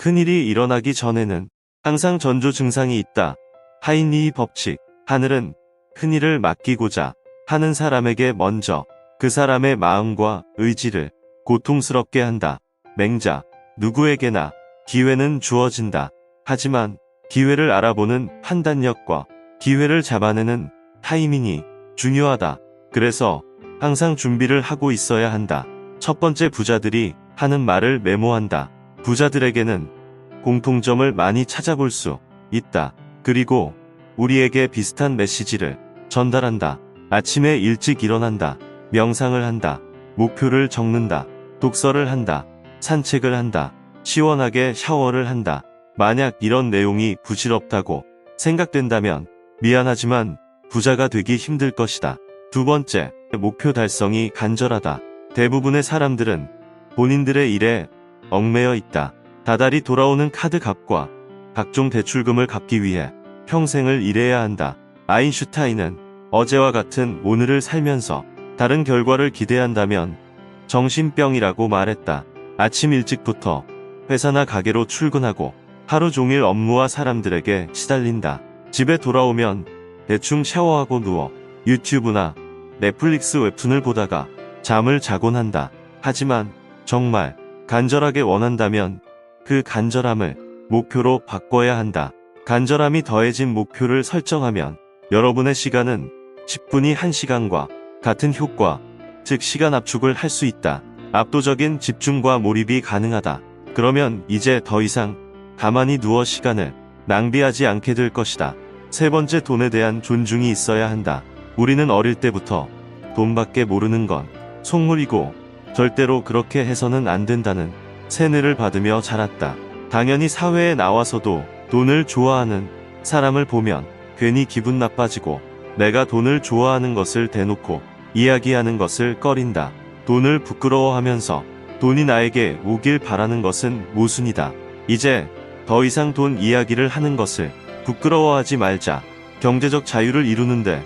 큰일이 일어나기 전에는 항상 전조 증상이 있다. 하인리히 법칙. 하늘은 큰일을 맡기고자 하는 사람에게 먼저 그 사람의 마음과 의지를 고통스럽게 한다. 맹자. 누구에게나 기회는 주어진다. 하지만 기회를 알아보는 판단력과 기회를 잡아내는 타이밍이 중요하다. 그래서 항상 준비를 하고 있어야 한다. 첫 번째, 부자들이 하는 말을 메모한다. 부자들에게는 공통점을 많이 찾아볼 수 있다. 그리고 우리에게 비슷한 메시지를 전달한다. 아침에 일찍 일어난다. 명상을 한다. 목표를 적는다. 독서를 한다. 산책을 한다. 시원하게 샤워를 한다. 만약 이런 내용이 부질없다고 생각된다면 미안하지만 부자가 되기 힘들 것이다. 두 번째, 목표 달성이 간절하다. 대부분의 사람들은 본인들의 일에 얽매여 있다. 다달이 돌아오는 카드 값과 각종 대출금을 갚기 위해 평생을 일해야 한다. 아인슈타인은 어제와 같은 오늘을 살면서 다른 결과를 기대한다면 정신병이라고 말했다. 아침 일찍부터 회사나 가게로 출근하고 하루 종일 업무와 사람들에게 시달린다. 집에 돌아오면 대충 샤워하고 누워 유튜브나 넷플릭스 웹툰을 보다가 잠을 자곤 한다. 하지만 정말 간절하게 원한다면 그 간절함을 목표로 바꿔야 한다. 간절함이 더해진 목표를 설정하면 여러분의 시간은 10분이 1시간과 같은 효과, 즉 시간 압축을 할 수 있다. 압도적인 집중과 몰입이 가능하다. 그러면 이제 더 이상 가만히 누워 시간을 낭비하지 않게 될 것이다. 세 번째, 돈에 대한 존중이 있어야 한다. 우리는 어릴 때부터 돈밖에 모르는 건 속물이고 절대로 그렇게 해서는 안 된다는 세뇌를 받으며 자랐다. 당연히 사회에 나와서도 돈을 좋아하는 사람을 보면 괜히 기분 나빠지고 내가 돈을 좋아하는 것을 대놓고 이야기하는 것을 꺼린다. 돈을 부끄러워하면서 돈이 나에게 오길 바라는 것은 모순이다. 이제 더 이상 돈 이야기를 하는 것을 부끄러워하지 말자. 경제적 자유를 이루는데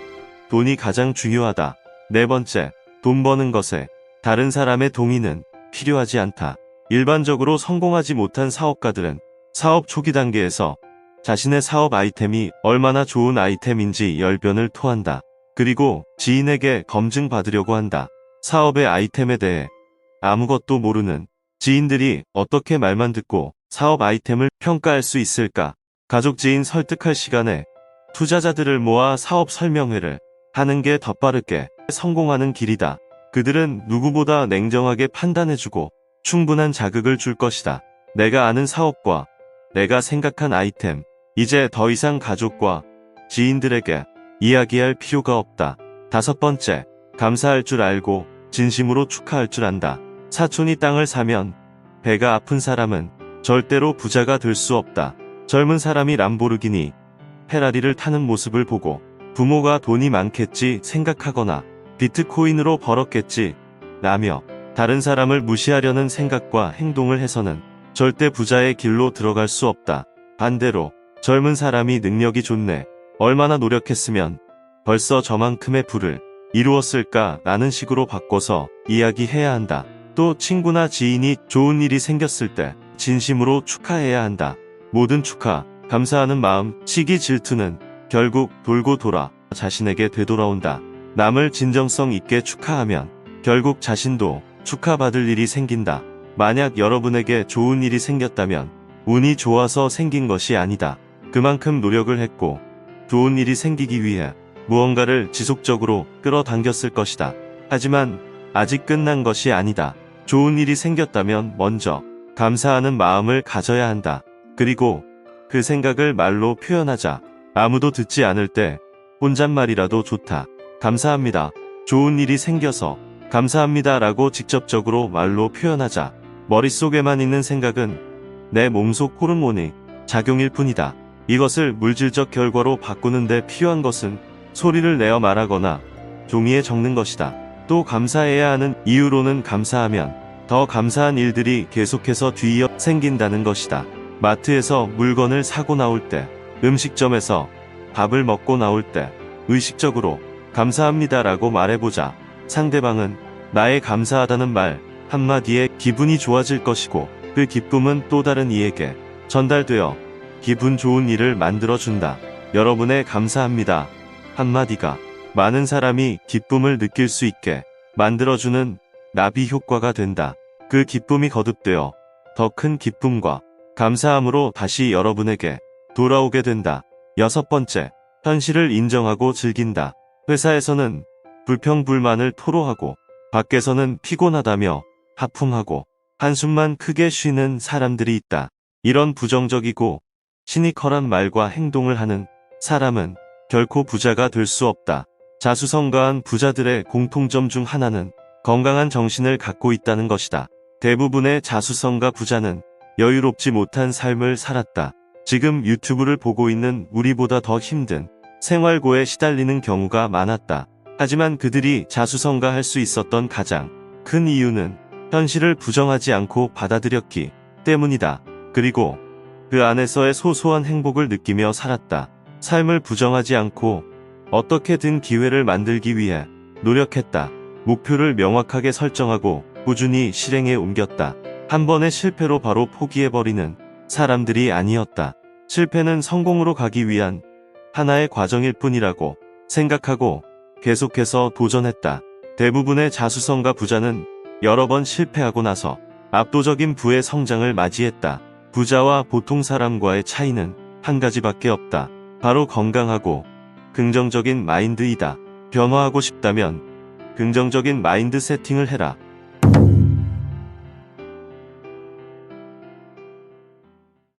돈이 가장 중요하다. 네 번째, 돈 버는 것에 다른 사람의 동의는 필요하지 않다. 일반적으로 성공하지 못한 사업가들은 사업 초기 단계에서 자신의 사업 아이템이 얼마나 좋은 아이템인지 열변을 토한다. 그리고 지인에게 검증받으려고 한다. 사업의 아이템에 대해 아무것도 모르는 지인들이 어떻게 말만 듣고 사업 아이템을 평가할 수 있을까? 가족, 지인 설득할 시간에 투자자들을 모아 사업 설명회를 하는 게 더 빠르게 성공하는 길이다. 그들은 누구보다 냉정하게 판단해주고 충분한 자극을 줄 것이다. 내가 아는 사업과 내가 생각한 아이템, 이제 더 이상 가족과 지인들에게 이야기할 필요가 없다. 다섯 번째, 감사할 줄 알고 진심으로 축하할 줄 안다. 사촌이 땅을 사면 배가 아픈 사람은 절대로 부자가 될 수 없다. 젊은 사람이 람보르기니, 페라리를 타는 모습을 보고 부모가 돈이 많겠지 생각하거나 비트코인으로 벌었겠지 라며 다른 사람을 무시하려는 생각과 행동을 해서는 절대 부자의 길로 들어갈 수 없다. 반대로 젊은 사람이 능력이 좋네, 얼마나 노력했으면 벌써 저만큼의 부를 이루었을까 라는 식으로 바꿔서 이야기해야 한다. 또 친구나 지인이 좋은 일이 생겼을 때 진심으로 축하해야 한다. 모든 축하, 감사하는 마음, 시기, 질투는 결국 돌고 돌아 자신에게 되돌아온다. 남을 진정성 있게 축하하면 결국 자신도 축하받을 일이 생긴다. 만약 여러분에게 좋은 일이 생겼다면 운이 좋아서 생긴 것이 아니다. 그만큼 노력을 했고 좋은 일이 생기기 위해 무언가를 지속적으로 끌어당겼을 것이다. 하지만 아직 끝난 것이 아니다. 좋은 일이 생겼다면 먼저 감사하는 마음을 가져야 한다. 그리고 그 생각을 말로 표현하자. 아무도 듣지 않을 때 혼잣말이라도 좋다. 감사합니다. 좋은 일이 생겨서 감사합니다 라고 직접적으로 말로 표현하자. 머릿속에만 있는 생각은 내 몸속 호르몬의 작용일 뿐이다. 이것을 물질적 결과로 바꾸는데 필요한 것은 소리를 내어 말하거나 종이에 적는 것이다. 또 감사해야 하는 이유로는 감사하면 더 감사한 일들이 계속해서 뒤이어 생긴다는 것이다. 마트에서 물건을 사고 나올 때, 음식점에서 밥을 먹고 나올 때 의식적으로 감사합니다라고 말해보자. 상대방은 나의 감사하다는 말 한마디에 기분이 좋아질 것이고 그 기쁨은 또 다른 이에게 전달되어 기분 좋은 일을 만들어준다. 여러분의 감사합니다 한마디가 많은 사람이 기쁨을 느낄 수 있게 만들어주는 나비 효과가 된다. 그 기쁨이 거듭되어 더 큰 기쁨과 감사함으로 다시 여러분에게 돌아오게 된다. 6번째, 현실을 인정하고 즐긴다. 회사에서는 불평불만을 토로하고 밖에서는 피곤하다며 하품하고 한숨만 크게 쉬는 사람들이 있다. 이런 부정적이고 시니컬한 말과 행동을 하는 사람은 결코 부자가 될 수 없다. 자수성가한 부자들의 공통점 중 하나는 건강한 정신을 갖고 있다는 것이다. 대부분의 자수성가 부자는 여유롭지 못한 삶을 살았다. 지금 유튜브를 보고 있는 우리보다 더 힘든 생활고에 시달리는 경우가 많았다. 하지만 그들이 자수성가할 수 있었던 가장 큰 이유는 현실을 부정하지 않고 받아들였기 때문이다. 그리고 그 안에서의 소소한 행복을 느끼며 살았다. 삶을 부정하지 않고 어떻게든 기회를 만들기 위해 노력했다. 목표를 명확하게 설정하고 꾸준히 실행에 옮겼다. 한 번의 실패로 바로 포기해버리는 사람들이 아니었다. 실패는 성공으로 가기 위한 하나의 과정일 뿐이라고 생각하고 계속해서 도전했다. 대부분의 자수성가 부자는 여러 번 실패하고 나서 압도적인 부의 성장을 맞이했다. 부자와 보통 사람과의 차이는 한 가지밖에 없다. 바로 건강하고 긍정적인 마인드이다. 변화하고 싶다면 긍정적인 마인드 세팅을 해라.